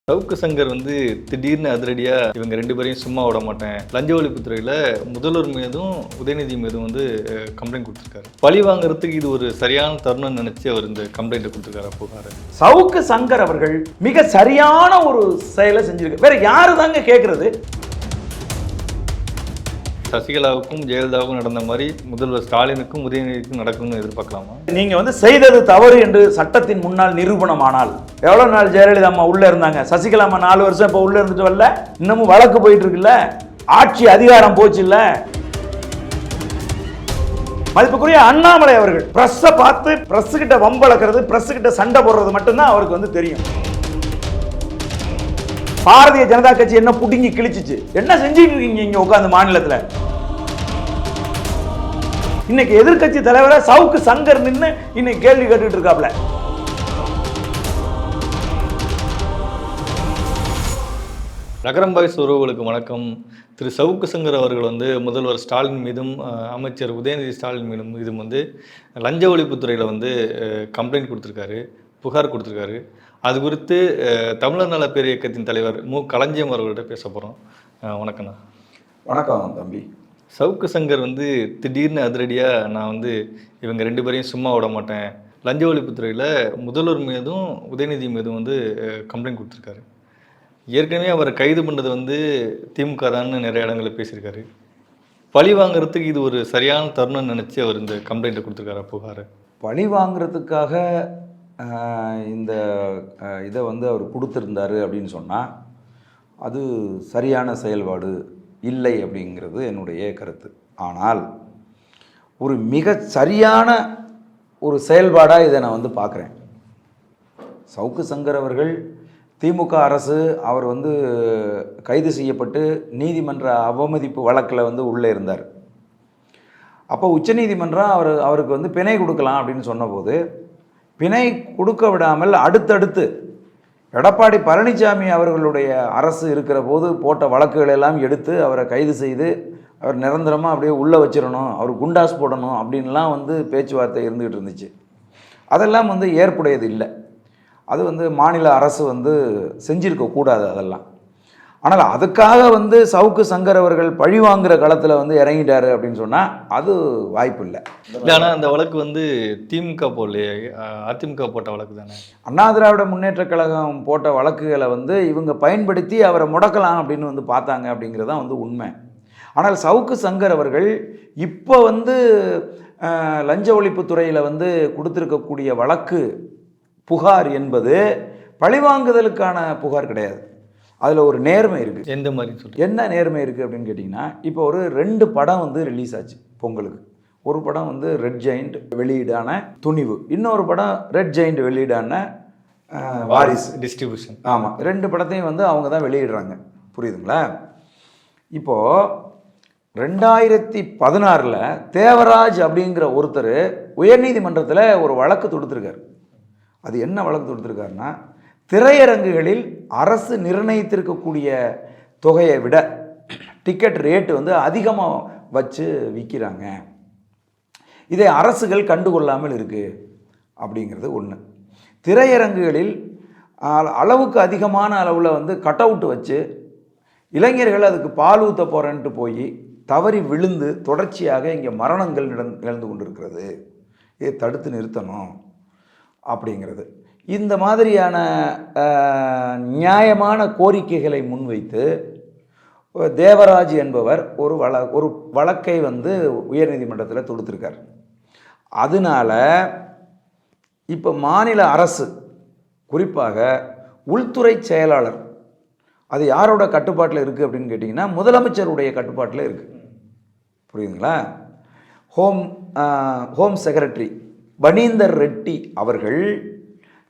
சவுக்கு சங்கர் திடீர்னு அதிரடியாக இவங்க ரெண்டு பேரையும் சும்மா விட மாட்டேன், லஞ்ச ஒழிப்புத்துறையில் முதல்வர் மீதும் உதயநிதி மீதும் கம்ப்ளைண்ட் கொடுத்துருக்காரு. பழி வாங்குறதுக்கு இது ஒரு சரியான தருணம் நினைச்சு அவர் இந்த கம்ப்ளைண்ட் கொடுத்துருக்காரு. புகார் சவுக்கு சங்கர் அவர்கள் மிக சரியான ஒரு செயலை செஞ்சிருக்கு. வேற யாரு தாங்க கேட்கறது? சசிகலாவுக்கும் ஜெயலலிதாவுக்கும் நடந்த மாதிரி முதல்வர் ஸ்டாலினுக்கும் உதயநிதிக்கும் நடக்கும்னு எதிர்பார்க்கலாமா? நீங்க செய்தது தவறு என்று சட்டத்தின் முன்னால் நிரூபணமானால், எவ்வளவு நாள் ஜெயலலிதா அம்மா உள்ள இருந்தாங்க, சசிகலா அம்மா 4 வருஷம் இப்ப உள்ள இருந்துட்டு வரல, இன்னமும் வழக்கு போயிட்டு இருக்குல்ல, ஆட்சி அதிகாரம் போச்சு இல்ல. மதிப்புக்குரிய அண்ணாமலை அவர்கள் பிரஸ் பார்த்து பிரஸ் கிட்ட வம்பளக்கிறது, பிரஸ் கிட்ட சண்டை போடுறது மட்டும்தான் அவருக்கு தெரியும். பாரதிய ஜனதா கட்சி என்ன புடுங்கி கிழிச்சிச்சு, என்ன செஞ்சுட்டு இருக்கீங்க இங்க உட்கார்ந்து மாநிலத்துல? இன்னைக்கு எதிர்கட்சி தலைவரை சவுக்கு சங்கர் நின்று இன்னைக்கு கேள்வி கேட்டுட்டு இருக்காப்ல. நகரம் பாய்ஸ் உறவுகளுக்கு வணக்கம். திரு சவுக்கு சங்கர் அவர்கள் முதல்வர் ஸ்டாலின் மீதும் அமைச்சர் உதயநிதி ஸ்டாலின் மீதும் லஞ்ச ஒழிப்புத்துறையில் கம்ப்ளைண்ட் கொடுத்துருக்காரு, புகார் கொடுத்துருக்காரு. அது குறித்து தமிழர் நல பேர் இயக்கத்தின் தலைவர் மு களஞ்சியம் அவர்கள்ட்ட பேச போகிறோம். வணக்கண்ணா. வணக்கம் தம்பி. சவுக்கு சங்கர் திடீர்னு அதிரடியாக நான் இவங்க ரெண்டு பேரையும் சும்மா விட மாட்டேன், லஞ்ச ஒழிப்புத்துறையில் முதல்வர் மீதும் உதயநிதி மீதும் கம்ப்ளைண்ட் கொடுத்துருக்காரு. ஏற்கனவே அவரை கைது பண்ணது திமுக தான்னு நிறைய இடங்களில் பேசியிருக்காரு. பழி வாங்குறதுக்கு இது ஒரு சரியான தருணம் நினச்சி அவர் இந்த கம்ப்ளைண்ட்டை கொடுத்துருக்காரு. புகார் பழி வாங்குறதுக்காக இந்த இதை அவர் கொடுத்துருந்தாரு அப்படின்னு சொன்னால் அது சரியான செயல்பாடு இல்லை அப்படிங்கிறது என்னுடைய கருத்து. ஆனால் ஒரு மிக சரியான ஒரு செயல்பாடாக இதை நான் பார்க்குறேன். சவுக்கு சங்கர் அவர்கள் திமுக அரசு அவர் கைது செய்யப்பட்டு நீதிமன்ற அவமதிப்பு வழக்கில் உள்ளே இருந்தார். அப்போ உச்சநீதிமன்றம் அவருக்கு பிணை கொடுக்கலாம் அப்படின்னு சொன்னபோது பிணை கொடுக்க விடாமல் அடுத்தடுத்து எடப்பாடி பழனிசாமி அவர்களுடைய அரசு இருக்கிற போது போட்ட வழக்குகள் எல்லாம் எடுத்து அவரை கைது செய்து அவர் நிரந்தரமாக அப்படியே உள்ளே வச்சிடணும், அவர் குண்டாஸ் போடணும் அப்படின்லாம் பேச்சுவார்த்தை இருந்துகிட்டு இருந்துச்சு. அதெல்லாம் ஏற்புடையது இல்லை. அது மாநில அரசு செஞ்சிருக்கக்கூடாது அதெல்லாம். ஆனால் அதுக்காக சவுக்கு சங்கர் அவர்கள் பழி வாங்குற களத்தில் இறங்கிட்டாரு அப்படின்னு சொன்னால் அது வாய்ப்பு இல்லை. ஆனால் அந்த வழக்கு திமுக போடலையே, அதிமுக போட்ட வழக்கு தானே. அண்ணா திராவிட முன்னேற்ற கழகம் போட்ட வழக்குகளை இவங்க பயன்படுத்தி அவரை முடக்கலாம் அப்படின்னு பார்த்தாங்க அப்படிங்கிறது தான் உண்மை. ஆனால் சவுக்கு சங்கர் அவர்கள் இப்போ லஞ்ச ஒழிப்புத்துறையில் கொடுத்துருக்கக்கூடிய வழக்கு புகார் என்பது பழிவாங்குதலுக்கான புகார் கிடையாது. அதில் ஒரு நேர்மை இருக்குது. எந்த மாதிரி சொல்லி என்ன நேர்மை இருக்குது அப்படின்னு கேட்டிங்கன்னா, இப்போ ஒரு 2 படம் ரிலீஸ் ஆச்சு பொங்கலுக்கு. ஒரு படம் ரெட் ஜெயண்ட் வெளியீடான துணிவு, இன்னொரு படம் ரெட் ஜெயண்ட் வெளியீடான வாரிசு டிஸ்ட்ரிபியூஷன். ஆமாம், 2 படத்தையும் அவங்க தான் வெளியிடுறாங்க. புரியுதுங்களா? இப்போது 2016 தேவராஜ் அப்படிங்கிற ஒருத்தர் உயர்நீதிமன்றத்தில் ஒரு வழக்கு தொடுத்துருக்கார். அது என்ன வழக்கு தொடுத்துருக்காருன்னா, திரையரங்குகளில் அரசு நிர்ணயித்திருக்கக்கூடிய தொகையை விட டிக்கெட் ரேட்டு அதிகமாக வச்சு விற்கிறாங்க, இதை அரசுகள் கண்டுகொள்ளாமல் இருக்குது அப்படிங்கிறது ஒன்று. திரையரங்குகளில் அளவுக்கு அதிகமான அளவில் கட் அவுட் வச்சு இளைஞர்கள் அதுக்கு பால் ஊற்ற போகிறேன்ட்டு போய் தவறி விழுந்து தொடர்ச்சியாக இங்கே மரணங்கள் நிகழ்ந்து கொண்டிருக்கிறது. இதை தடுத்து நிறுத்தணும் அப்படிங்கிறது. இந்த மாதிரியான நியாயமான கோரிக்கைகளை முன்வைத்து தேவராஜ் என்பவர் ஒரு வழக்கை உயர்நீதிமன்றத்தில் தொடுத்திருக்கார். அதனால இப்போ மாநில அரசு, குறிப்பாக உள்துறை செயலாளர், அது யாரோட கட்டுப்பாட்டில் இருக்குது அப்படின்னு கேட்டிங்கன்னா முதலமைச்சருடைய கட்டுப்பாட்டில் இருக்குது. புரியுதுங்களா? ஹோம் செக்ரட்டரி பனீந்தர் ரெட்டி அவர்கள்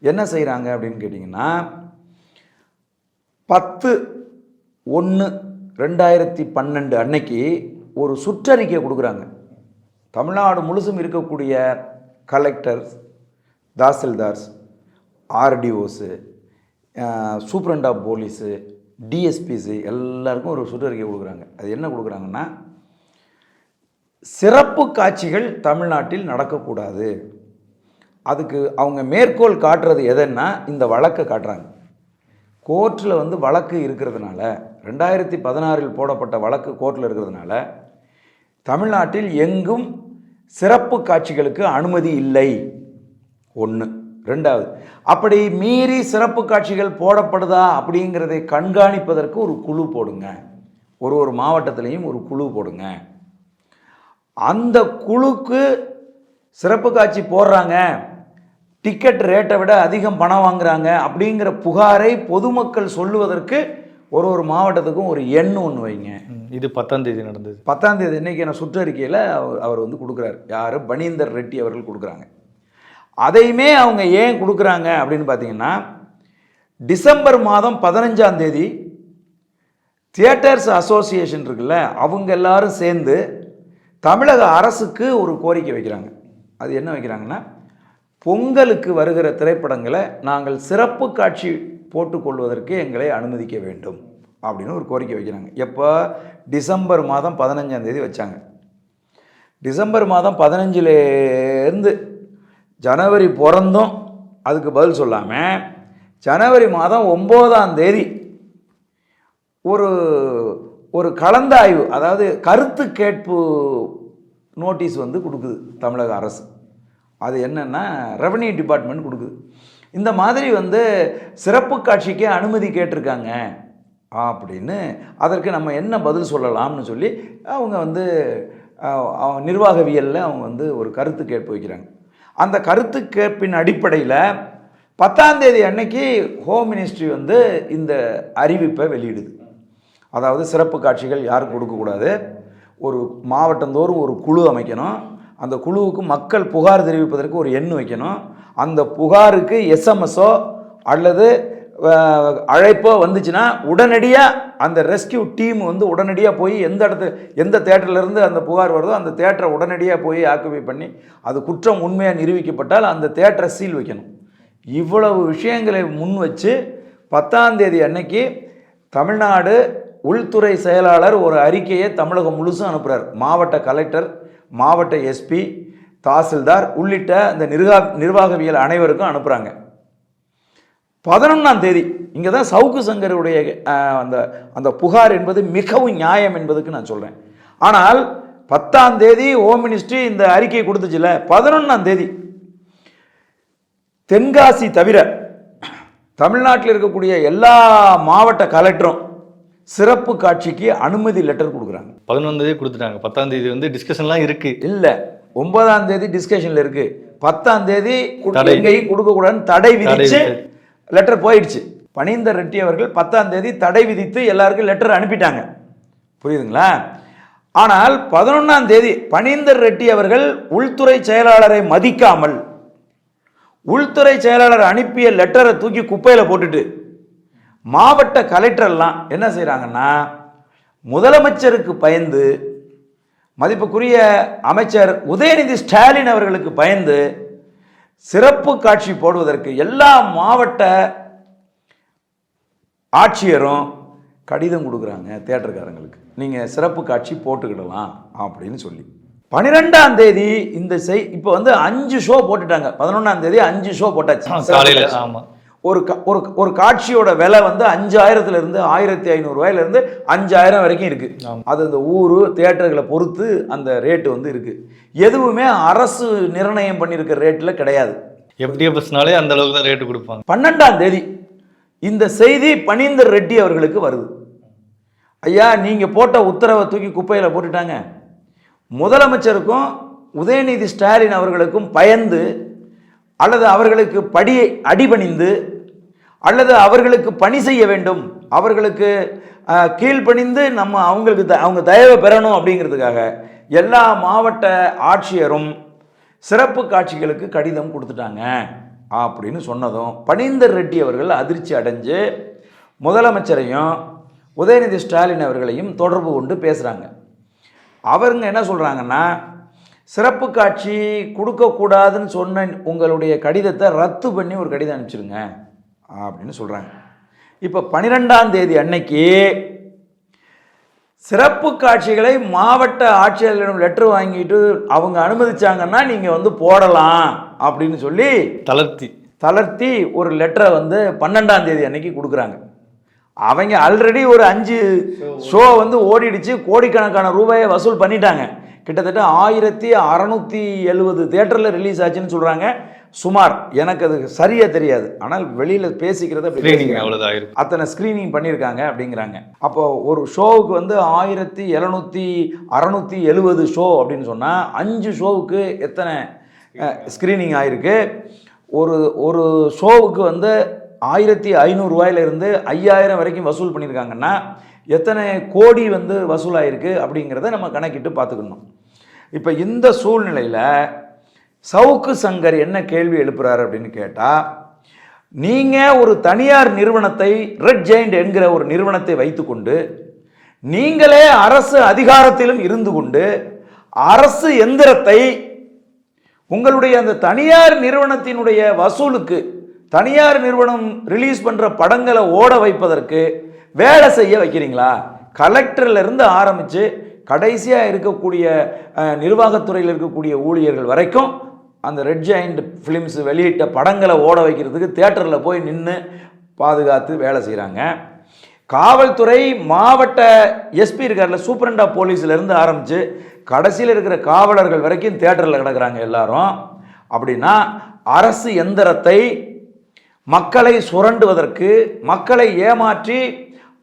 என்ன செய்கிறாங்க அப்படின்னு கேட்டிங்கன்னா, 10/1/2012 அன்னைக்கு ஒரு சுற்றறிக்கை கொடுக்குறாங்க. தமிழ்நாடு முழுசும் இருக்கக்கூடிய collectors, tahsildars, RDOs, superintendent of police, DSPs எல்லாருக்கும் ஒரு சுற்றறிக்கை கொடுக்குறாங்க. அது என்ன கொடுக்குறாங்கன்னா, சிறப்பு காட்சிகள் தமிழ்நாட்டில் நடக்கக்கூடாது. அதுக்கு அவங்க மேற்கோள் காட்டுறது எதுன்னா இந்த வழக்கை காட்டுறாங்க. கோர்ட்டில் வந்து வழக்கு இருக்கிறதுனால 2016 போடப்பட்ட வழக்கு கோர்ட்டில் இருக்கிறதுனால தமிழ்நாட்டில் எங்கும் சிறப்பு காட்சிகளுக்கு அனுமதி இல்லை. ஒன்று. ரெண்டாவது, அப்படி மீறி சிறப்பு காட்சிகள் போடப்படுதா அப்படிங்கிறதை கண்காணிப்பதற்கு ஒரு குழு போடுங்க. ஒரு மாவட்டத்திலையும் ஒரு குழு போடுங்க. அந்த குழுக்கு சிறப்பு காட்சி போடுறாங்க, டிக்கெட் ரேட்டை விட அதிகம் பணம் வாங்குறாங்க அப்படிங்கிற புகாரை பொதுமக்கள் சொல்லுவதற்கு ஒரு மாவட்டத்துக்கும் ஒரு எண் ஒன்று வைங்க. இது 10ஆம் தேதி நடந்தது. 10ஆம் தேதி இன்னைக்கு நான் சுற்றறிக்கையில் அவர் வந்து கொடுக்குறாரு. யார்? பனீந்தர் ரெட்டி அவர்கள் கொடுக்குறாங்க. அதையுமே அவங்க ஏன் கொடுக்குறாங்க அப்படின்னு பார்த்தீங்கன்னா, டிசம்பர் மாதம் 15ஆம் தேதி தியேட்டர்ஸ் அசோசியேஷன் இருக்குல்ல, அவங்க எல்லாரும் சேர்ந்து தமிழக அரசுக்கு ஒரு கோரிக்கை வைக்கிறாங்க. அது என்ன வைக்கிறாங்கன்னா, பொங்கலுக்கு வருகிற திரைப்படங்களை நாங்கள் சிறப்பு காட்சி போட்டுக்கொள்வதற்கு எங்களை அனுமதிக்க வேண்டும் அப்படின்னு ஒரு கோரிக்கை வைக்கிறாங்க. எப்போ? டிசம்பர் மாதம் 15ஆம் தேதி வச்சாங்க. டிசம்பர் மாதம் 15லேருந்து ஜனவரி பிறந்தும் அதுக்கு பதில் சொல்லாமல் ஜனவரி மாதம் 9ஆம் தேதி ஒரு கலந்தாய்வு, அதாவது கருத்து கேட்பு நோட்டீஸ் வந்து கொடுக்குது தமிழக அரசு. அது என்னென்னா ரெவன்யூ டிபார்ட்மெண்ட் கொடுக்குது. இந்த மாதிரி வந்து சிறப்பு காட்சிக்கு அனுமதி கேட்டிருக்காங்க அப்படின்னு, அதற்கு நம்ம என்ன பதில் சொல்லலாம்னு சொல்லி அவங்க வந்து நிர்வாகவியலில் அவங்க வந்து ஒரு கருத்து கேட்பு வைக்கிறாங்க. அந்த கருத்து கேட்பின் அடிப்படையில் 10ஆம் தேதி அன்னைக்கு ஹோம் மினிஸ்ட்ரி வந்து இந்த அறிவிப்பை வெளியிடுது. அதாவது சிறப்பு காட்சிகள் யாரும் கொடுக்கக்கூடாது, ஒரு மாவட்டந்தோறும் ஒரு குழு அமைக்கணும், அந்த குழுவுக்கு மக்கள் புகார் தெரிவிப்பதற்கு ஒரு எண் வைக்கணும், அந்த புகாருக்கு எஸ்எம்எஸோ அல்லது அழைப்போ வந்துச்சுன்னா உடனடியாக அந்த ரெஸ்கியூ டீம் வந்து உடனடியாக போய் எந்த தேட்டர்லேருந்து அந்த புகார் வருதோ அந்த தேட்டரை உடனடியாக போய் ஆக்குபை பண்ணி அது குற்றம் உண்மையாக நிரூபிக்கப்பட்டால் அந்த தேட்டரை சீல் வைக்கணும். இவ்வளவு விஷயங்களை முன் வச்சு 10ஆம் தேதி அன்னைக்கு தமிழ்நாடு உள்துறை செயலாளர் ஒரு அறிக்கையை தமிழகம் முழுசும் அனுப்புகிறார். மாவட்ட கலெக்டர், மாவட்ட எஸ்பி, தாசில்தார் உள்ளிட்ட இந்த நிர்வாகவியல் அனைவருக்கும் அனுப்புகிறாங்க. 11ஆம் தேதி இங்கே தான் சவுக்கு சங்கருடைய அந்த புகார் என்பது மிகவும் நியாயம் என்பதுக்கு நான் சொல்கிறேன். ஆனால் 10ஆம் தேதி ஹோம் மினிஸ்ட்ரி இந்த அறிக்கையை கொடுத்துச்சுல, 11ஆம் தேதி தென்காசி தவிர தமிழ்நாட்டில் இருக்கக்கூடிய எல்லா மாவட்ட கலெக்டரும் சிறப்பு காட்சிக்கு அனுமதி லெட்டர் கொடுக்குறாங்க. 11ஆம் தேதி கொடுத்துட்டாங்க. 10ஆம் தேதி வந்து டிஸ்கஷன்லாம் இருக்கு. இல்லை, 9ஆம் தேதி டிஸ்கஷனில் இருக்கு. 10ஆம் தேதி எங்கேயும் கொடுக்கக்கூடாதுன்னு தடை விதிச்சு லெட்டர் போயிடுச்சு. பனீந்தர் ரெட்டி அவர்கள் 10ஆம் தேதி தடை விதித்து எல்லாருக்கும் லெட்டர் அனுப்பிட்டாங்க. புரியுதுங்களா? ஆனால் 11ஆம் தேதி பனீந்தர் ரெட்டி அவர்கள் உள்துறை செயலாளரை மதிக்காமல் உள்துறை செயலாளர் அனுப்பிய லெட்டரை தூக்கி குப்பையில் போட்டுட்டு மாவட்ட கலெக்டர்லாம் என்ன செய்கிறாங்கன்னா, முதலமைச்சருக்கு பயந்து, மதிப்புக்குரிய அமைச்சர் உதயநிதி ஸ்டாலின் அவர்களுக்கு பயந்து சிறப்பு காட்சி போடுவதற்கு எல்லா மாவட்ட ஆட்சியரும் கடிதம் கொடுக்குறாங்க தியேட்டர்காரங்களுக்கு, நீங்கள் சிறப்பு காட்சி போட்டுக்கிடலாம் அப்படின்னு சொல்லி. 12ஆம் தேதி இந்த இப்போ வந்து 5 ஷோ போட்டுட்டாங்க. 11ஆம் தேதி 5 ஷோ போட்டாச்சு. ஒரு காட்சியோட விலை வந்து 5000லேருந்து 1500 ரூபாயிலிருந்து 5000 வரைக்கும் இருக்கு. அது அந்த ஊர் தியேட்டர்களை பொறுத்து அந்த ரேட்டு வந்து இருக்கு. எதுவுமே அரசு நிர்ணயம் பண்ணியிருக்கிற ரேட்டில் கிடையாது. FDFSனாலே அந்த அளவுக்கு தான் ரேட்டு கொடுப்பாங்க. 12ஆம் தேதி இந்த செய்தி பனீந்தர் ரெட்டி அவர்களுக்கு வருது. ஐயா, நீங்கள் போட்ட உத்தரவை தூக்கி குப்பையில் போட்டுட்டாங்க. முதலமைச்சருக்கும் உதயநிதி ஸ்டாலின் அவர்களுக்கும் பயந்து அல்லது அவர்களுக்கு அடிபணிந்து அல்லது அவர்களுக்கு பணி செய்ய வேண்டும், அவர்களுக்கு கீழ்ப்பணிந்து அவங்க தயவை பெறணும் அப்படிங்கிறதுக்காக எல்லா மாவட்ட ஆட்சியரும் சிறப்பு காட்சிகளுக்கு கடிதம் கொடுத்துட்டாங்க அப்படின்னு சொன்னதும் பனீந்தர் ரெட்டி அவர்கள் அதிர்ச்சி அடைஞ்சு முதலமைச்சரையும் உதயநிதி ஸ்டாலின் அவர்களையும் தொடர்பு கொண்டு பேசுகிறாங்க. அவருங்க என்ன சொல்கிறாங்கன்னா, சிறப்பு காட்சி கொடுக்கக்கூடாதுன்னு சொன்ன உங்களுடைய கடிதத்தை ரத்து பண்ணி ஒரு கடிதம் அனுப்பிச்சிருங்க அப்படின்னு சொல்கிறாங்க. இப்போ 12ஆம் தேதி அன்னைக்கு சிறப்பு காட்சிகளை மாவட்ட ஆட்சியர்களிடம் லெட்டர் வாங்கிட்டு அவங்க அனுமதிச்சாங்கன்னா நீங்கள் வந்து போடலாம் அப்படின்னு சொல்லி தளர்த்தி ஒரு லெட்டரை வந்து 12ஆம் தேதி அன்னைக்கு கொடுக்குறாங்க. அவங்க ஆல்ரெடி ஒரு 5 ஷோ வந்து ஓடிடுச்சு, கோடிக்கணக்கான ரூபாயை வசூல் பண்ணிட்டாங்க. கிட்டத்தட்ட 1670 தியேட்டரில் ரிலீஸ் ஆச்சுன்னு சொல்கிறாங்க. சுமார் எனக்கு அது சரியாக தெரியாது, ஆனால் வெளியில் பேசிக்கிறது அப்படி அத்தனை ஸ்க்ரீனிங் பண்ணியிருக்காங்க அப்படிங்கிறாங்க. அப்போ ஒரு ஷோவுக்கு வந்து 670 ஷோ அப்படின்னு சொன்னால் 5 ஷோவுக்கு எத்தனை ஸ்க்ரீனிங் ஆகிருக்கு? ஒரு ஷோவுக்கு வந்து 1500 ரூபாயிலிருந்து 5000 வரைக்கும் வசூல் பண்ணியிருக்காங்கன்னா எத்தனை கோடி வந்து வசூலாயிருக்கு அப்படிங்கிறத நம்ம கணக்கிட்டு பார்த்துக்கணும். இப்போ இந்த சூழ்நிலையில் சவுக்கு சங்கர் என்ன கேள்வி எழுப்புறாரு அப்படின்னு கேட்டால், நீங்கள் ஒரு தனியார் நிறுவனத்தை, ரெட் ஜெயண்ட் என்கிற ஒரு நிறுவனத்தை வைத்துக்கொண்டு நீங்களே அரசு அதிகாரத்திலும் இருந்து கொண்டு அரசு எந்திரத்தை உங்களுடைய அந்த தனியார் நிறுவனத்தினுடைய வசூலுக்கு, தனியார் நிறுவனம் ரிலீஸ் பண்ணுற படங்களை ஓட வைப்பதற்கு வேலை செய்ய வைக்கிறீங்களா? கலெக்டர்ல இருந்து ஆரம்பித்து கடைசியாக இருக்கக்கூடிய நிர்வாகத்துறையில் இருக்கக்கூடிய ஊழியர்கள் வரைக்கும் அந்த ரெட் ஜெயண்ட் ஃபிலிம்ஸ் வெளியிட்ட படங்களை ஓட வைக்கிறதுக்கு தியேட்டரில் போய் நின்று பாதுகாத்து வேலை செய்கிறாங்க. காவல்துறை மாவட்ட எஸ்பி இருக்கார்ல, சூப்பரண்ட் ஆஃப் போலீஸ்லேருந்து ஆரம்பித்து கடைசியில் இருக்கிற காவலர்கள் வரைக்கும் தியேட்டரில் கிடக்கிறாங்க எல்லாரும். அப்படின்னா அரசு எந்திரத்தை மக்களை சுரண்டுவதற்கு, மக்களை ஏமாற்றி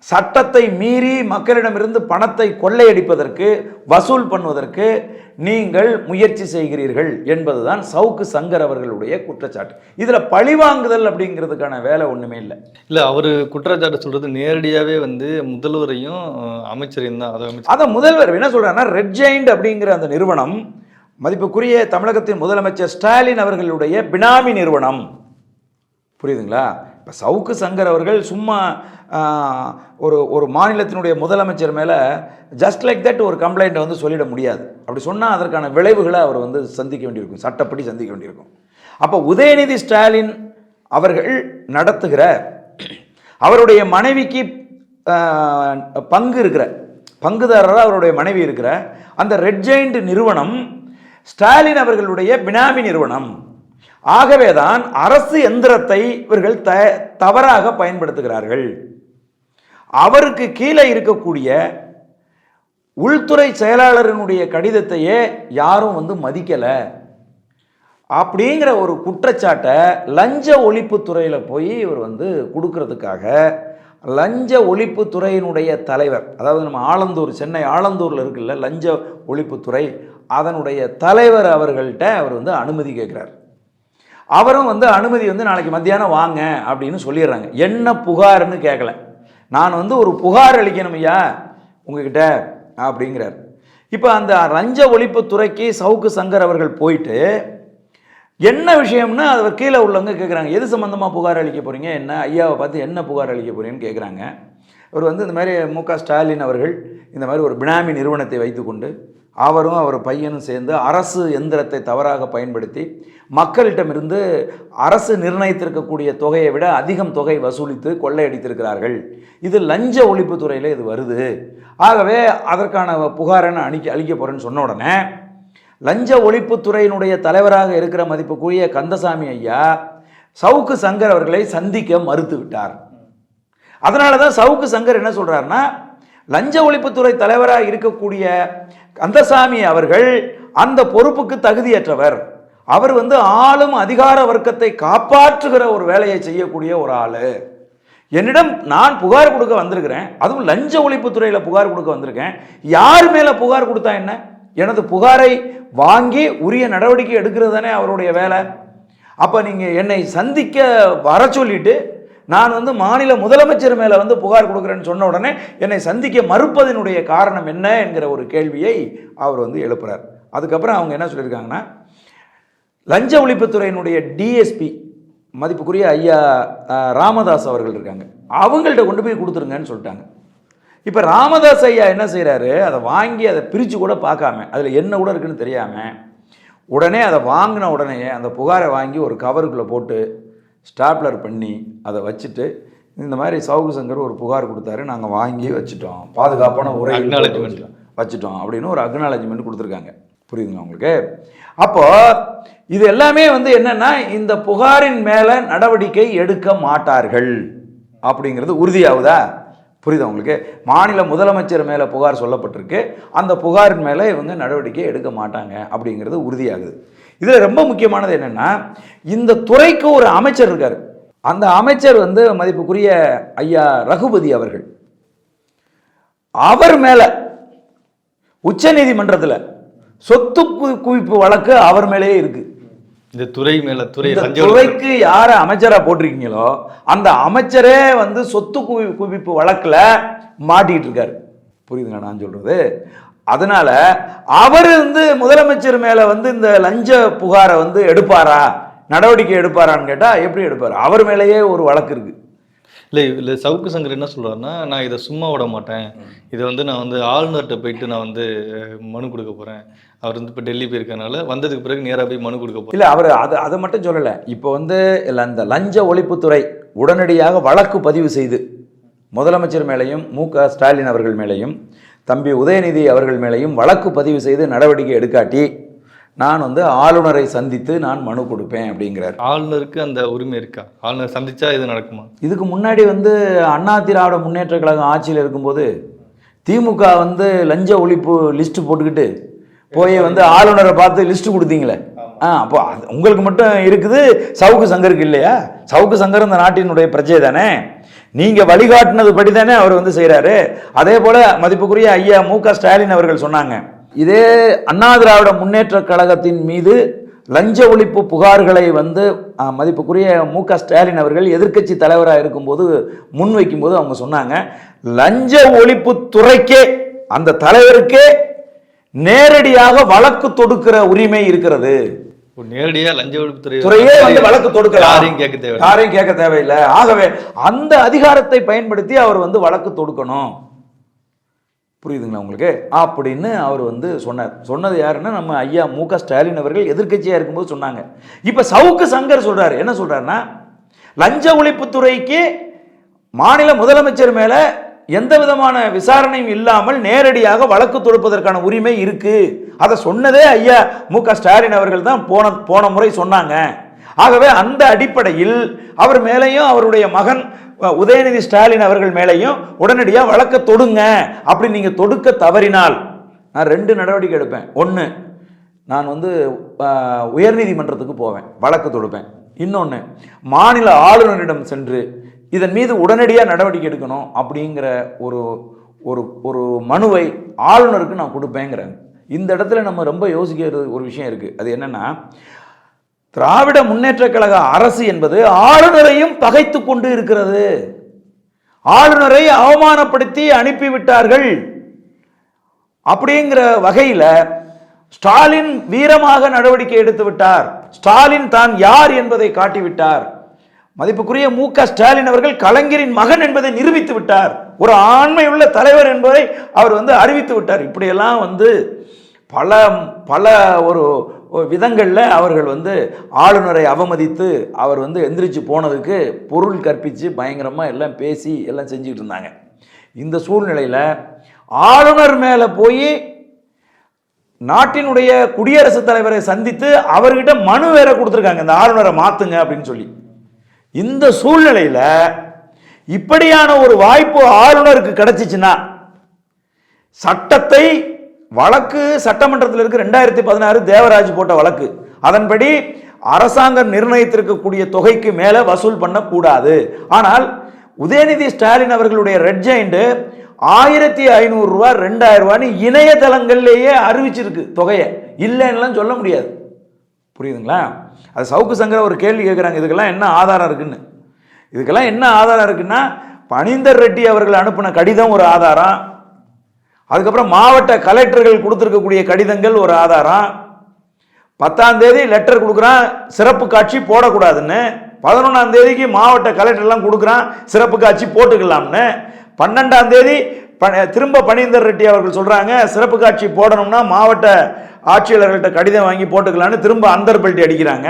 சட்டத்தை மீறி மக்களிடமிருந்து பணத்தை கொள்ளையடிப்பதற்கு, வசூல் பண்ணுவதற்கு நீங்கள் முயற்சி செய்கிறீர்கள் என்பதுதான் சவுக்கு சங்கர் அவர்களுடைய குற்றச்சாட்டு. இதில் பழிவாங்குதல் அப்படிங்கிறதுக்கான வேலை ஒன்றுமே இல்லை. அவர் குற்றச்சாட்டு சொல்றது நேரடியாகவே வந்து முதல்வரையும் அமைச்சரையும் தான். அதை முதல்வர் என்ன சொல்றாருன்னா, ரெட் ஜெயண்ட் அப்படிங்கிற அந்த நிறுவனம் மதிப்புக்குரிய தமிழகத்தின் முதலமைச்சர் ஸ்டாலின் அவர்களுடைய பினாமி நிறுவனம். புரியுதுங்களா? இப்போ சவுக்கு சங்கர் அவர்கள் சும்மா ஒரு மாநிலத்தினுடைய முதலமைச்சர் மேலே ஜஸ்ட் லைக் தட் ஒரு கம்ப்ளைண்ட்டை வந்து சொல்லிட முடியாது. அப்படி சொன்னால் அதற்கான விளைவுகளை அவர் வந்து சந்திக்க வேண்டியிருக்கும், சட்டப்படி சந்திக்க வேண்டியிருக்கும். அப்போ உதயநிதி ஸ்டாலின் அவர்கள் நடத்துகிற, அவருடைய மனைவிக்கு பங்கு இருக்கிற, பங்குதாரராக அவருடைய மனைவி இருக்கிற அந்த ரெட் ஜெயண்ட் நிறுவனம் ஸ்டாலின் அவர்களுடைய பினாமி நிறுவனம். ஆகவேதான் அரசு எந்திரத்தை இவர்கள் தவறாக பயன்படுத்துகிறார்கள். அவருக்கு கீழே இருக்கக்கூடிய உள்துறை செயலாளரினுடைய கடிதத்தையே யாரும் வந்து மதிக்கலை அப்படிங்கிற ஒரு குற்றச்சாட்டை லஞ்ச ஒழிப்புத்துறையில் போய் இவர் வந்து கொடுக்கறதுக்காக லஞ்ச ஒழிப்புத்துறையினுடைய தலைவர், அதாவது நம்ம ஆலந்தூர், சென்னை ஆலந்தூரில் இருக்குல்ல லஞ்ச ஒழிப்புத்துறை, அதனுடைய தலைவர் அவர்கள்ட்ட அவர் வந்து அனுமதி கேட்குறார். அவரும் வந்து அனுமதி வந்து நாளைக்கு மத்தியானம் வாங்க அப்படின்னு சொல்லிடுறாங்க. என்ன புகார்னு கேட்கல, நான் வந்து ஒரு புகார் அளிக்கணும் ஐயா உங்ககிட்ட அப்படிங்கிறார். இப்போ அந்த லஞ்ச ஒழிப்புத்துறைக்கு சவுக்கு சங்கர் அவர்கள் போயிட்டு என்ன விஷயம்னு அவர் கீழே உள்ளவங்க கேட்குறாங்க. எது சம்மந்தமாக புகார் அளிக்க போகிறீங்க, என்ன ஐயாவை பார்த்து என்ன புகார் அளிக்க போகிறீங்கன்னு கேட்குறாங்க. அவர் வந்து இந்த மாதிரி மு.க. ஸ்டாலின் அவர்கள் இந்த மாதிரி ஒரு பினாமி நிறுவனத்தை வைத்துக்கொண்டு அவரும் அவர் பையனும் சேர்ந்து அரசு எந்திரத்தை தவறாக பயன்படுத்தி மக்களிடமிருந்து அரசு நிர்ணயித்திருக்கக்கூடிய தொகையை விட அதிகம் தொகை வசூலித்து கொள்ளையடித்திருக்கிறார்கள். இது லஞ்ச ஒழிப்புத்துறையில் இது வருது. ஆகவே அதற்கான புகாரை நான் அளிக்க போகிறேன்னு சொன்ன உடனே லஞ்ச ஒழிப்புத்துறையினுடைய தலைவராக இருக்கிற மதிப்புக்குரிய கந்தசாமி ஐயா சவுக்கு சங்கர் அவர்களை சந்திக்க மறுத்து விட்டார். அதனால தான் சவுக்கு சங்கர் என்ன சொல்கிறாருன்னா, லஞ்ச ஒழிப்புத்துறை தலைவராக இருக்கக்கூடிய கந்தசாமி அவர்கள் அந்த பொறுப்புக்கு தகுதியற்றவர், அவர் வந்து ஆளும் அதிகார வர்க்கத்தை காப்பாற்றுகிற ஒரு வேலையை செய்யக்கூடிய ஒரு ஆள். என்னிடம் நான் புகார் கொடுக்க வந்திருக்கிறேன், அதுவும் லஞ்ச ஒழிப்புத்துறையில் புகார் கொடுக்க வந்திருக்கேன். யார் மேலே புகார் கொடுத்தா என்ன, எனது புகாரை வாங்கி உரிய நடவடிக்கை எடுக்கிறது தானே அவருடைய வேலை. அப்போ நீங்கள் என்னை சந்திக்க வர சொல்லிட்டு நான் வந்து மாநில முதலமைச்சர் மேலே வந்து புகார் கொடுக்குறேன்னு சொன்ன உடனே என்னை சந்திக்க மறுப்பதனுடைய காரணம் என்ன என்கிற ஒரு கேள்வியை அவர் வந்து எழுப்புறார். அதுக்கப்புறம் அவங்க என்ன சொல்லியிருக்காங்கன்னா, லஞ்ச ஒழிப்புத்துறையினுடைய டிஎஸ்பி மதிப்புக்குரிய ஐயா ராமதாஸ் அவர்கள் இருக்காங்க, அவங்கள்ட்ட கொண்டு போய் கொடுத்துருங்கன்னு சொல்லிட்டாங்க. இப்போ ராமதாஸ் ஐயா என்ன செய்கிறாரு, அதை வாங்கி அதை பிரித்து கூட பார்க்காம, அதில் என்ன கூட இருக்குன்னு தெரியாமல் உடனே அதை வாங்கின உடனே அந்த புகாரை வாங்கி ஒரு கவருக்குள்ளே போட்டு ஸ்டாப்லர் பண்ணி அதை வச்சுட்டு, இந்த மாதிரி சவுக்கு சங்கர் ஒரு புகார் கொடுத்தாரு, நாங்கள் வாங்கி வச்சுட்டோம், பாதுகாப்பான உரை வச்சுட்டோம் அப்படின்னு ஒரு அக்னாலஜ்மெண்ட் கொடுத்துருக்காங்க. புரியுதுங்களா உங்களுக்கு? அப்போ இது எல்லாமே வந்து என்னன்னா, இந்த புகாரின் மேலே நடவடிக்கை எடுக்க மாட்டார்கள் அப்படிங்கிறது உறுதியாகுதா? புரியுதா உங்களுக்கு? மாநில முதலமைச்சர் மேலே புகார் சொல்லப்பட்டிருக்கு. அந்த புகாரின் மேலே இவங்க நடவடிக்கை எடுக்க மாட்டாங்க அப்படிங்கிறது உறுதியாகுது. இதில் ரொம்ப முக்கியமானது என்னென்னா, இந்த துறைக்கு ஒரு அமைச்சர் இருக்கார். அந்த அமைச்சர் வந்து மதிப்புக்குரிய ஐயா ரகுபதி அவர்கள், அவர் மேலே உச்ச நீதிமன்றத்தில் சொத்து குவிப்பு வழக்கு அவர் மேலேயே இருக்கு. இந்த துறை மேல துறைக்கு யார அமைச்சரா போட்டிருக்கீங்களோ அந்த அமைச்சரே வந்து சொத்து குவிப்பு வழக்குல மாட்டிட்டு இருக்காரு. புரியுதுங்களா நான் சொல்றது? அதனால அவர் வந்து முதலமைச்சர் மேல வந்து இந்த லஞ்ச புகாரை வந்து எடுப்பாரா, நடவடிக்கை எடுப்பாரான்னு கேட்டா எப்படி எடுப்பாரு? அவர் மேலேயே ஒரு வழக்கு இருக்கு. இல்லை சவுக்கு சங்கர் என்ன சொல்கிறாருன்னா, நான் இதை சும்மா விட மாட்டேன், இதை வந்து நான் வந்து ஆளுநர்கிட்ட போயிட்டு நான் வந்து மனு கொடுக்க போகிறேன். அவர் வந்து இப்போ டெல்லி போயிருக்கனால வந்ததுக்கு பிறகு நேராக போய் மனு கொடுக்க போகிறேன். இல்லை, அவர் அதை மட்டும் சொல்லலை. இப்போ வந்து இந்த லஞ்ச ஒழிப்புத்துறை உடனடியாக வழக்கு பதிவு செய்து முதலமைச்சர் மேலேயும் மு.க. ஸ்டாலின் அவர்கள் மேலேயும் தம்பி உதயநிதி அவர்கள் மேலேயும் வழக்கு பதிவு செய்து நடவடிக்கை எடுக்காட்டி நான் வந்து ஆளுநரை சந்தித்து நான் மனு கொடுப்பேன் அப்படிங்கிறார். ஆளுநருக்கு அந்த உரிமை இருக்கா? ஆளுநர் சந்திச்சா இது நடக்குமா? இதுக்கு முன்னாடி வந்து அண்ணா திராவிட முன்னேற்ற கழகம் ஆட்சியில் இருக்கும்போது திமுக வந்து லஞ்ச ஒழிப்பு லிஸ்ட் போட்டுக்கிட்டு போய் வந்து ஆளுநரை பார்த்து லிஸ்ட் கொடுத்தீங்களே, அப்போ உங்களுக்கு மட்டும் இருக்குது, சவுக்கு சங்கருக்கு இல்லையா? சவுக்கு சங்கர் இந்த நாட்டினுடைய பிரச்சனை தானே, நீங்க வழிகாட்டினது படி தானே அவர் வந்து செய்யறாரு. அதே போல மதிப்புக்குரிய ஐயா மு.க. ஸ்டாலின் அவர்கள் சொன்னாங்க, இதே அண்ணா திராவிட முன்னேற்ற கழகத்தின் மீது லஞ்ச ஒழிப்பு புகார்களை வந்து மதிப்புக்குரிய மு.க. ஸ்டாலின் அவர்கள் எதிர்க்கட்சி தலைவராக இருக்கும்போது முன்வைக்கும் போது அவங்க சொன்னாங்க, லஞ்ச ஒழிப்பு துறைக்கே அந்த தலைவருக்கே நேரடியாக வழக்கு தொடுக்கிற உரிமை இருக்கிறது. நேரடியா லஞ்ச ஒழிப்பு துறையே வந்து வழக்கு தொடுக்கலாம், யாரையும் கேட்க தேவையில்லை. ஆகவே அந்த அதிகாரத்தை பயன்படுத்தி அவர் வந்து வழக்கு தொடுக்கணும். புரியுதுங்களா உங்களுக்கு? அப்படின்னு அவர் வந்து சொன்னார். சொன்னது யாருன்னா நம்ம ஐயா மு.க. ஸ்டாலின் அவர்கள் எதிர்க்கட்சியாக இருக்கும்போது சொன்னாங்க. இப்போ சவுக்கு சங்கர் சொல்றாரு, என்ன சொல்றாருன்னா, லஞ்ச ஒழிப்புத்துறைக்கு மாநில முதலமைச்சர் மேல எந்த விதமான விசாரணையும் இல்லாமல் நேரடியாக வழக்கு தொடுப்பதற்கான உரிமை இருக்கு. அதை சொன்னதே ஐயா மு.க. ஸ்டாலின் அவர்கள் தான் போன முறை சொன்னாங்க. ஆகவே அந்த அடிப்படையில் அவர் மேலேயும் அவருடைய மகன் உதயநிதி ஸ்டாலின் அவர்கள் மேலேயும் உடனடியாக வழக்க தொடுங்க. அப்படி நீங்க தொடுக்க தவறினால் நான் 2 நடவடிக்கை எடுப்பேன். ஒன்று, நான் வந்து உயர்நீதிமன்றத்துக்கு போவேன், வழக்கு தொடுப்பேன். இன்னொன்று, மாநில ஆளுநரிடம் சென்று இதன் மீது உடனடியாக நடவடிக்கை எடுக்கணும் அப்படிங்கிற ஒரு ஒரு ஒரு மனுவை ஆளுநருக்கு நான் கொடுப்பேங்கிறேன். இந்த இடத்துல நம்ம ரொம்ப யோசிக்கிறது ஒரு விஷயம் இருக்குது. அது என்னன்னா, திராவிட முன்னேற்ற கழக அரசு என்பது ஆளுநரையும் பகைத்து கொண்டு இருக்கிறது. ஆளுநரை அவமானப்படுத்தி அனுப்பிவிட்டார்கள். அப்படிங்கிற வகையில் ஸ்டாலின் வீரமாக நடவடிக்கை எடுத்து விட்டார். ஸ்டாலின் தான் யார் என்பதை காட்டிவிட்டார். மதிப்புக்குரிய மு.க. ஸ்டாலின் அவர்கள் கலைஞரின் மகன் என்பதை நிரூபித்து விட்டார். ஒரு ஆண்மையுள்ள தலைவர் என்பதை அவர் வந்து அறிவித்து விட்டார். இப்படியெல்லாம் வந்து பல பல ஒரு விதங்களில் அவர்கள் வந்து ஆளுநரை அவமதித்து அவர் வந்து எந்திரிச்சு போனதுக்கு பொருள் கற்பித்து பயங்கரமாக எல்லாம் பேசி எல்லாம் செஞ்சுக்கிட்டு இருந்தாங்க. இந்த சூழ்நிலையில் ஆளுநர் மேலே போய் நாட்டினுடைய குடியரசுத் தலைவரை சந்தித்து அவர்கிட்ட மனு வேற கொடுத்துருக்காங்க, இந்த ஆளுநரை மாற்றுங்க அப்படின்னு சொல்லி. இந்த சூழ்நிலையில் இப்படியான ஒரு வாய்ப்பு ஆளுநருக்கு கிடைச்சிச்சுன்னா, சட்டத்தை வழக்கு சட்டமன்றத்தில் இருக்கு 2016 தேவராஜ் போட்ட வழக்கு, அதன்படி அரசாங்கம் நிர்ணயித்திருக்கக்கூடிய தொகைக்கு மேலே வசூல் பண்ணக்கூடாது. ஆனால் உதயநிதி ஸ்டாலின் அவர்களுடைய ரெட் ஜெயிண்ட் 1500 ரூபா 2000 ரூபான்னு இணையதளங்கள்லேயே அறிவிச்சிருக்கு தொகையை, இல்லைன்னுலாம் சொல்ல முடியாது. புரியுதுங்களா? அது சவுக்கு சங்கர் ஒரு கேள்வி கேட்குறாங்க, இதுக்கெல்லாம் என்ன ஆதாரம் இருக்குன்னு. இதுக்கெல்லாம் என்ன ஆதாரம் இருக்குன்னா, பனீந்தர் ரெட்டி அவர்கள் அனுப்பின கடிதம் ஒரு ஆதாரம், அதுக்கப்புறம் மாவட்ட கலெக்டர்கள் கொடுத்துருக்கக்கூடிய கடிதங்கள் ஒரு ஆதாரம், 10ஆம் தேதி லெட்டர் கொடுக்குறான் சிறப்பு காட்சி போடக்கூடாதுன்னு, 11ஆம் தேதிக்கு மாவட்ட கலெக்டர்லாம் கொடுக்குறான் சிறப்பு காட்சி போட்டுக்கலாம்னு, 12ஆம் தேதி திரும்ப பனீந்தர் ரெட்டி அவர்கள் சொல்கிறாங்க சிறப்பு காட்சி போடணும்னா மாவட்ட ஆட்சியாளர்கள்ட்ட கடிதம் வாங்கி போட்டுக்கலான்னு திரும்ப அந்தர்பல்ட்டி அடிக்கிறாங்க.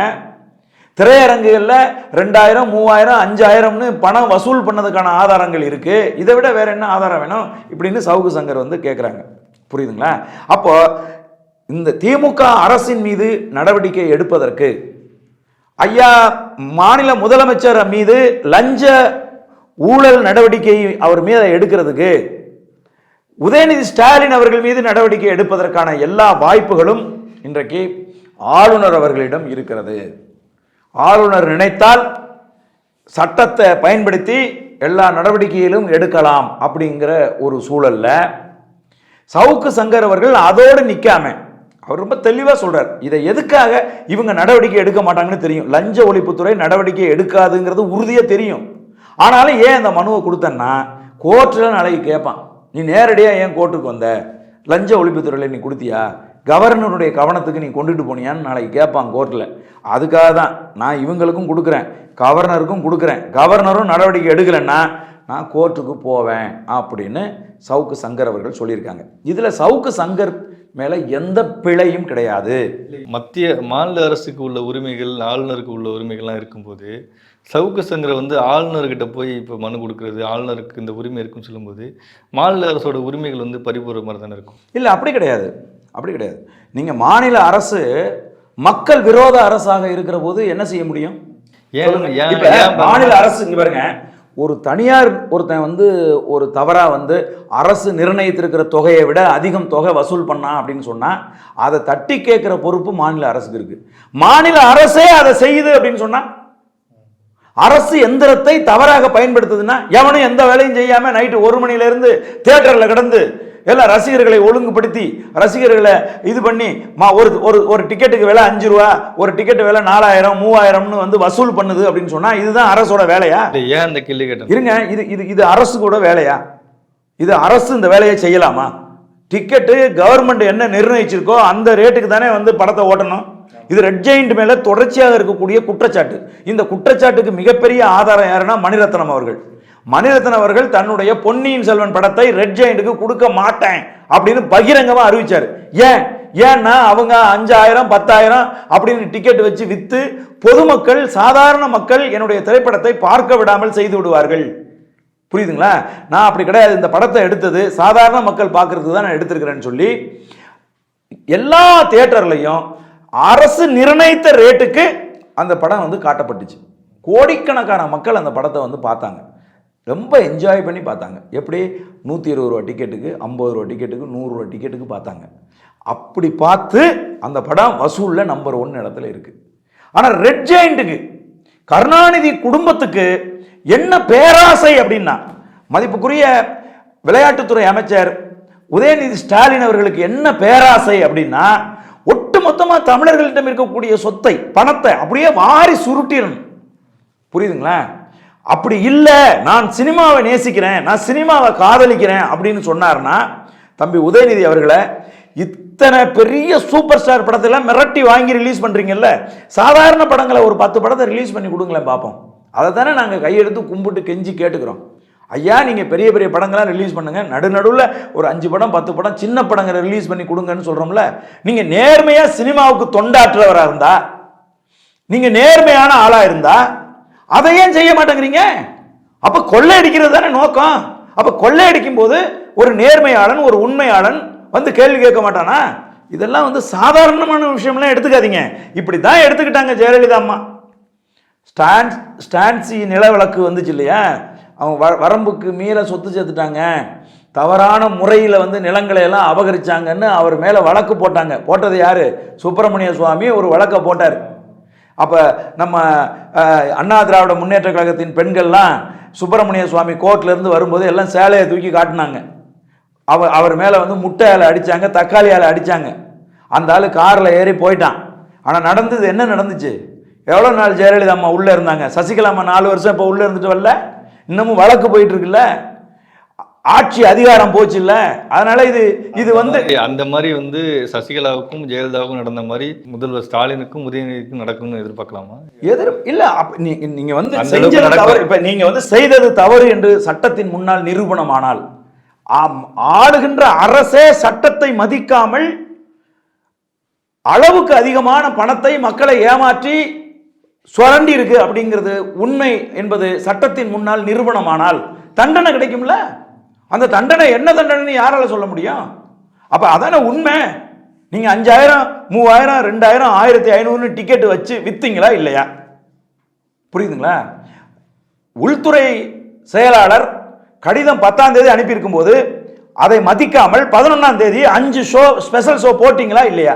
திரையரங்குகளில் 2000, 3000, 5000ன்னு பணம் வசூல் பண்ணதுக்கான ஆதாரங்கள் இருக்குது. இதை விட வேற என்ன ஆதாரம் வேணும் இப்படின்னு சவுக்கு சங்கர் வந்து கேட்குறாங்க. புரியுதுங்களா? அப்போ இந்த திமுக அரசின் மீது நடவடிக்கை எடுப்பதற்கு ஐயா மாநில முதலமைச்சர் மீது லஞ்ச ஊழல் நடவடிக்கை அவர் மீது எடுக்கிறதுக்கு உதயநிதி ஸ்டாலின் அவர்கள் மீது நடவடிக்கை எடுப்பதற்கான எல்லா வாய்ப்புகளும் இன்றைக்கு ஆளுநர் அவர்களிடம் இருக்கிறது. ஆளுநர் நினைத்தால் சட்டத்தை பயன்படுத்தி எல்லா நடவடிக்கையிலும் எடுக்கலாம். அப்படிங்கிற ஒரு சூழல்ல சவுக்கு சங்கர் அவர்கள் அதோடு நிற்காம அவர் ரொம்ப தெளிவாக சொல்றார். இதை எதுக்காக இவங்க நடவடிக்கை எடுக்க மாட்டாங்கன்னு தெரியும். லஞ்ச ஒழிப்புத்துறை நடவடிக்கை எடுக்காதுங்கிறது உறுதியாக தெரியும். ஆனாலும் ஏன் அந்த மனுவை கொடுத்தன்னா கோர்ட்டில் நாளைக்கு கேட்பான், நீ நேரடியாக ஏன் கோர்ட்டுக்கு வந்த, லஞ்ச ஒழிப்புத்துறையில் நீ கொடுத்தியா, கவர்னருடைய கவனத்துக்கு நீ கொண்டுட்டு போனியான்னு நாளைக்கு கேட்பான் கோர்ட்டில். அதுக்காக தான் நான் இவங்களுக்கும் கொடுக்குறேன், கவர்னருக்கும் கொடுக்குறேன். கவர்னரும் நடவடிக்கை எடுக்கலைன்னா நான் கோர்ட்டுக்கு போவேன் அப்படின்னு சவுக்கு சங்கர் அவர்கள் சொல்லியிருக்காங்க. இதில் சவுக்கு சங்கர் மேலே எந்த பிழையும் கிடையாது. மத்திய மாநில அரசுக்கு உள்ள உரிமைகள் ஆளுநருக்கு உள்ள உரிமைகள்லாம் இருக்கும்போது சவுக்கு சங்கரை வந்து ஆளுநர்கிட்ட போய் இப்போ மனு கொடுக்கறது, ஆளுநருக்கு இந்த உரிமை இருக்குன்னு சொல்லும்போது மாநில அரசோட உரிமைகள் வந்து பறிபோகிற மாதிரி தானே இருக்கும். இல்லை, அப்படி கிடையாது, அப்படி கிடையாது. நீங்கள் மாநில அரசு மக்கள் விரோத அரசாக இருக்கிற போது என்ன செய்ய முடியும்? மாநில அரசு இங்க பாருங்க, ஒரு தனியார் ஒருத்தன் வந்து ஒரு தவறா வந்து அரசு நிர்ணயித்திருக்கிற தொகையை விட அதிகம் தொகை வசூல் பண்ணா அப்படின்னு சொன்னா அதை தட்டி கேட்கிற பொறுப்பு மாநில அரசுக்கு இருக்கு. மாநில அரசே அதை செய்யுது அப்படின்னு சொன்னா, அரசு எந்திரத்தை தவறாக பயன்படுத்துதுன்னா எவனும் எந்த வேலையும் செய்யாம நைட்டு 1 மணில இருந்து தியேட்டர்ல கிடந்து எல்லாம் ரசிகர்களை ஒழுங்குபடுத்தி ரசிகர்களை இது பண்ணி ஒரு டிக்கெட்டுக்கு விலை 5 ரூபா, ஒரு டிக்கெட் விலை 4000 3000 வந்து வசூல் பண்ணுது அப்படின்னு சொன்னா இதுதான் அரசோட வேலையா? ஏன் அந்த கேள்வி கேட்டேன் இருங்க, இது அரசு கூட வேலையா? இது அரசு இந்த வேலையை செய்யலாமா? டிக்கெட்டு கவர்மெண்ட் என்ன நிர்ணயிச்சிருக்கோ அந்த ரேட்டுக்கு தானே வந்து படத்தை ஓட்டணும். இது ரெட் ஜெயிண்ட் மேல தொடர்ச்சியாக இருக்கக்கூடிய குற்றச்சாட்டு. இந்த குற்றச்சாட்டுக்கு மிகப்பெரிய ஆதாரம் யாருன்னா மணிரத்னம் அவர்கள். மணிரத்னம் அவர்கள் தன்னுடைய பொன்னியின் செல்வன் படத்தை ரெட் ஜெயிண்ட்டுக்கு கொடுக்க மாட்டேன் அப்படின்னு பகிரங்கமா அறிவிச்சார். ஏன்னா அவங்க 5000 10,000 அப்படின்னு டிக்கெட் வச்சு வித்து பொதுமக்கள் சாதாரண மக்கள் என்னுடைய திரைப்படத்தை பார்க்க விடாமல் செய்து விடுவார்கள். புரியுதுங்களா? நான் அப்படி கிடையாது, இந்த படத்தை எடுத்தது சாதாரண மக்கள் பார்க்கறதுக்கு தான் நான் எடுத்திருக்கிறேன்னு சொல்லி எல்லா தியேட்டர்லையும் அரசு நிர்ணயித்த ரேட்டுக்கு அந்த படம் வந்து காட்டப்பட்டுச்சு. கோடிக்கணக்கான மக்கள் அந்த படத்தை வந்து பார்த்தாங்க, ரொம்ப என்ஜாய் பண்ணி பார்த்தாங்க. எப்படி? 120 ரூபா டிக்கெட்டுக்கு, 50 ரூபா டிக்கெட்டுக்கு, 100 ரூபா டிக்கெட்டுக்கு பார்த்தாங்க. அப்படி பார்த்து அந்த படம் வசூலில் நம்பர் 1 இடத்துல இருக்கு. ஆனால் ரெட் ஜெயிண்ட்டுக்கு கருணாநிதி குடும்பத்துக்கு என்ன பேராசை அப்படின்னா, மதிப்புக்குரிய விளையாட்டுத்துறை அமைச்சர் உதயநிதி ஸ்டாலின் அவர்களுக்கு என்ன பேராசை அப்படின்னா, ஒட்டுமொத்தமா தமிழர்களிடம் இருக்கக்கூடிய சொத்தை பணத்தை அப்படியே வாரி சுருட்டிடணும். புரியுதுங்களா? அப்படி இல்லை, நான் சினிமாவை நேசிக்கிறேன், நான் சினிமாவை காதலிக்கிறேன் அப்படின்னு சொன்னார்னா, தம்பி உதயநிதி அவர்களை இத்தனை பெரிய சூப்பர் ஸ்டார் படத்தெல்லாம் மிரட்டி வாங்கி ரிலீஸ் பண்றீங்கல்ல, சாதாரண படங்களை ஒரு 10 படத்தை ரிலீஸ் பண்ணி கொடுங்களேன் பார்ப்போம். அதை தானே நாங்கள் கையெடுத்து கும்பிட்டு கெஞ்சி கேட்டுக்கிறோம். ஐயா, நீங்கள் பெரிய பெரிய படங்கள்லாம் ரிலீஸ் பண்ணுங்க, நடுநடுவில் ஒரு 5 படம் 10 படம் சின்ன படங்களை ரிலீஸ் பண்ணி கொடுங்கன்னு சொல்கிறோம்ல. நீங்கள் நேர்மையாக சினிமாவுக்கு தொண்டாற்றுறவராக இருந்தா, நீங்கள் நேர்மையான ஆளாக இருந்தா அதை ஏன் செய்ய மாட்டேங்கிறீங்க? அப்போ கொள்ளையடிக்கிறது தானே நோக்கம். அப்போ கொள்ளையடிக்கும் போது ஒரு நேர்மையாளன் ஒரு உண்மையாளன் வந்து கேள்வி கேட்க மாட்டானா? இதெல்லாம் வந்து சாதாரணமான விஷயம்லாம் எடுத்துக்காதீங்க. இப்படி தான் எடுத்துக்கிட்டாங்க ஜெயலலிதா அம்மா. ஸ்டான்சி நிலவிளக்கு வந்துச்சு இல்லையா, அவங்க வரம்புக்கு மீற சொத்து சேர்த்துட்டாங்க, தவறான முறையில் வந்து நிலங்களை எல்லாம் அபகரிச்சாங்கன்னு அவர் மேலே வழக்கு போட்டாங்க. போட்டது யாரு? சுப்பிரமணிய சுவாமி ஒரு வழக்கை போட்டார். அப்போ நம்ம அண்ணா திராவிட முன்னேற்ற கழகத்தின் பெண்கள்லாம் சுப்பிரமணிய சுவாமி கோர்ட்லேருந்து வரும்போது எல்லாம் சேலையை தூக்கி காட்டினாங்க. அவர் மேலே வந்து முட்டையால் அடித்தாங்க, தக்காளியால் அடித்தாங்க. அந்த ஆள் காரில் ஏறி போயிட்டான். ஆனால் நடந்தது என்ன நடந்துச்சு? எவ்வளோ நாள் ஜெயலலிதா அம்மா உள்ளே இருந்தாங்க? சசிகலா அம்மா 4 வருஷம் இப்போ உள்ளே இருந்துட்டு வரல, இன்னமும் வழக்கு போயிட்டு இருக்குல்ல, ஆட்சி அதிகாரம் போச்சு இல்ல. அதனால இது வந்து அந்த மாதிரி வந்து சசிகலாவுக்கும் ஜெயலலிதாவுக்கும் நடந்த மாதிரி முதல்வர் ஸ்டாலினுக்கும் உதயநிதிக்கும் நடக்கும்னு எதிர்பார்க்கலாமா? இல்ல, நீங்க வந்து செஞ்சது தவறு, இப்ப நீங்க வந்து செய்தது தவறு என்று சட்டத்தின் முன்னால் நிரூபணமானால், ஆளுகின்ற அரசே சட்டத்தை மதிக்காமல் அளவுக்கு அதிகமான பணத்தை மக்களை ஏமாற்றி சுரண்டி இருக்கு அப்படிங்கிறது உண்மை என்பது சட்டத்தின் முன்னால் நிரூபணமானால் தண்டனை கிடைக்கும்ல. அந்த தண்டனை என்ன தண்டனை யாரால சொல்ல முடியும்? அப்ப அதான உண்மை. நீங்க 5000 3000 2000 1500 டிக்கெட் வச்சு வித்தீங்களா இல்லையா? புரியுதுங்களா? உள்துறை செயலாளர் கடிதம் 10ஆம் தேதி அனுப்பியிருக்கும் போது அதை மதிக்காமல் 11ஆம் தேதி 5 ஷோ ஸ்பெஷல் ஷோ போட்டிங்களா இல்லையா?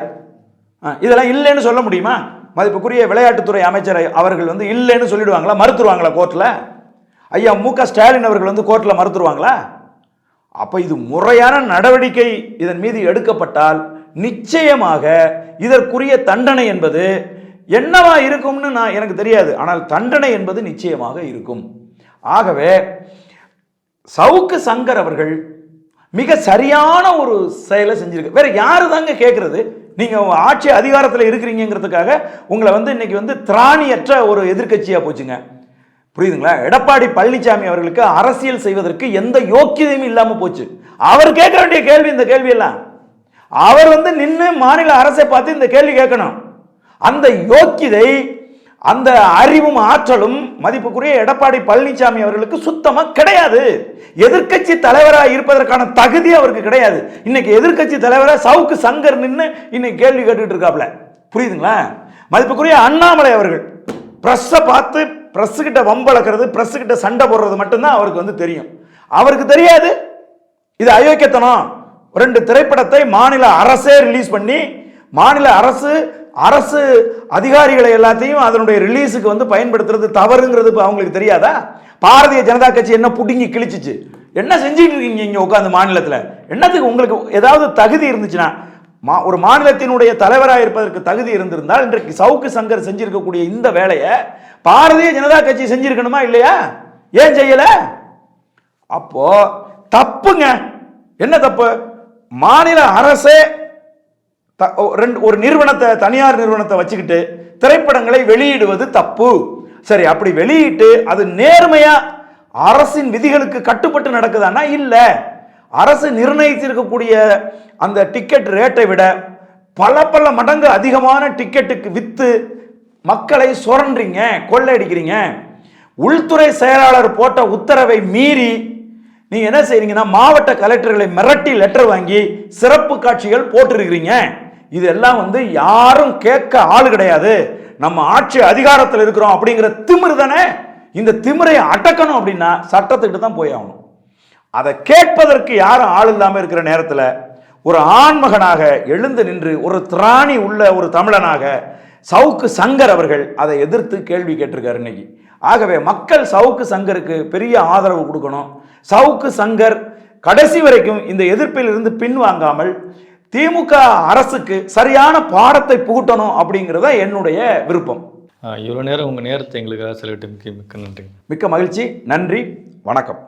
இதெல்லாம் இல்லைன்னு சொல்ல முடியுமா? மதிப்புக்குரிய விளையாட்டுத்துறை அமைச்சர் அவர்கள் வந்து இல்லைன்னு சொல்லிடுவாங்களா? மறுத்துருவாங்களா கோர்ட்டில்? ஐயா மு.க. ஸ்டாலின் அவர்கள் வந்து கோர்ட்டில் மறுத்துருவாங்களா? அப்போ இது முறையான நடவடிக்கை இதன் மீது எடுக்கப்பட்டால் நிச்சயமாக இதற்குரிய தண்டனை என்பது என்னவா இருக்கும்னு எனக்கு தெரியாது. ஆனால் தண்டனை என்பது நிச்சயமாக இருக்கும். ஆகவே சவுக்கு சங்கர் அவர்கள் மிக சரியான ஒரு செயலை செஞ்சிருக்கு. வேற யாரு தாங்க கேட்கறது? நீங்க ஆட்சி அதிகாரத்தில் இருக்கிறீங்கிறதுக்காக உங்களை வந்து இன்னைக்கு வந்து திராணியற்ற ஒரு எதிர்க்கட்சியா போச்சுங்க. புரியுதுங்களா? எடப்பாடி பழனிசாமி அவர்களுக்கு அரசியல் செய்வதற்கு எந்த யோக்கியதையும் இல்லாம போச்சு. அவர் கேட்க வேண்டிய கேள்வி இந்த கேள்வி எல்லாம் அவர் வந்து நின்று மாநில அரசை பார்த்து இந்த கேள்வி கேட்கணும். அந்த யோக்கியதை அந்த அறிவும் ஆற்றலும் மதிப்புக்குரிய எடப்பாடி பழனிசாமி அவர்களுக்கு சுத்தமா கிடையாது. எதிர்க்கட்சி தலைவராக இருப்பதற்கான தகுதி அவருக்கு கிடையாது. இன்னைக்கு எதிர்க்கட்சி தலைவராக சவுக்கு சங்கர் நின்று இன்னைக்கு கேள்வி கேட்டுட்டு இருக்காப்ல. புரியுதுங்களா? மதிப்புக்குரிய அண்ணாமலை அவர்கள் பிரஸ்ஸை பார்த்து பிரஸ் கிட்ட வம்பளக்கிறது, பிரஸ் கிட்ட சண்டை போடுறது மட்டும்தான் அவருக்கு வந்து தெரியும். அவருக்கு தெரியாது இது அயோக்கியத்தனம். 2 திரைப்படத்தை மாநில அரசே ரிலீஸ் பண்ணி மாநில அரசு அதிகாரிகளை எல்லாத்தையும் அதனுடைய ரிலீஸுக்கு வந்து பயன்படுத்துறது தவறுங்கிறது அவங்களுக்கு தெரியாதா? பாரதிய ஜனதா கட்சி என்ன புடுங்கி கிழிச்சிச்சு? என்ன செஞ்சுட்டு இருக்கீங்க இங்க உட்காந்து மாநிலத்தில்? என்னத்துக்கு உங்களுக்கு ஏதாவது தகுதி இருந்துச்சுன்னா, ஒரு மாநிலத்தினுடைய தலைவராக இருப்பதற்கு தகுதி இருந்திருந்தால் இன்றைக்கு சவுக்கு சங்கர் செஞ்சிருக்கக்கூடிய இந்த வேலையை பாரதிய ஜனதா கட்சி செஞ்சிருக்கணுமா இல்லையா? ஏன் செய்யல? அப்போ தப்புங்க. என்ன தப்பு? மாநில அரசே ஒரு நிறுவனத்தை, தனியார் நிறுவனத்தை வச்சுக்கிட்டு திரைப்படங்களை வெளியிடுவது தப்பு. சரி, அப்படி வெளியிட்டு அது நேர்மையா அரசின் விதிகளுக்கு கட்டுப்பட்டு நடக்குதானா? இல்ல. அரசு நிர்ணயித்திருக்கக்கூடிய அந்த டிக்கெட் ரேட்டை விட பல மடங்கு அதிகமான டிக்கெட்டுக்கு வித்து மக்களை சுரண்டுறீங்க, கொள்ளையடிக்கிறீங்க. உள்துறை செயலாளர் போட்ட உத்தரவை மீறி நீங்க என்ன செய்றீங்கன்னா, மாவட்ட கலெக்டர்களை மிரட்டி லெட்டர் வாங்கி சிறப்பு காட்சிகள் போட்டிருக்கிறீங்க. இதெல்லாம் வந்து யாரும் கேட்க ஆள் கிடையாது. நம்ம ஆட்சி அதிகாரத்தில் இருக்கிறோம் அப்படிங்கிற திமிரு தானே. இந்த திமிரை அடக்கணும் அப்படின்னா சட்டத்துக்கிட்ட தான் போய் ஆகணும். அதை கேட்பதற்கு யாரும் ஆள் இல்லாமல் இருக்கிற நேரத்தில் ஒரு ஆண்மகனாக எழுந்து நின்று ஒரு திராணி உள்ள ஒரு தமிழனாக சவுக்கு சங்கர் அவர்கள் அதை எதிர்த்து கேள்வி கேட்டிருக்காரு இன்னைக்கு. ஆகவே மக்கள் சவுக்கு சங்கருக்கு பெரிய ஆதரவு கொடுக்கணும். சவுக்கு சங்கர் கடைசி வரைக்கும் இந்த எதிர்ப்பில் இருந்து பின்வாங்காமல் திமுக அரசுக்கு சரியான பாடத்தை புகட்டணும் அப்படிங்கிறத என்னுடைய விருப்பம். இவ்வளோ நேரம் உங்கள் நேரத்தை எங்களுக்காக செலவிட்டு மிக்க நன்றி. மிக்க மகிழ்ச்சி. நன்றி. வணக்கம்.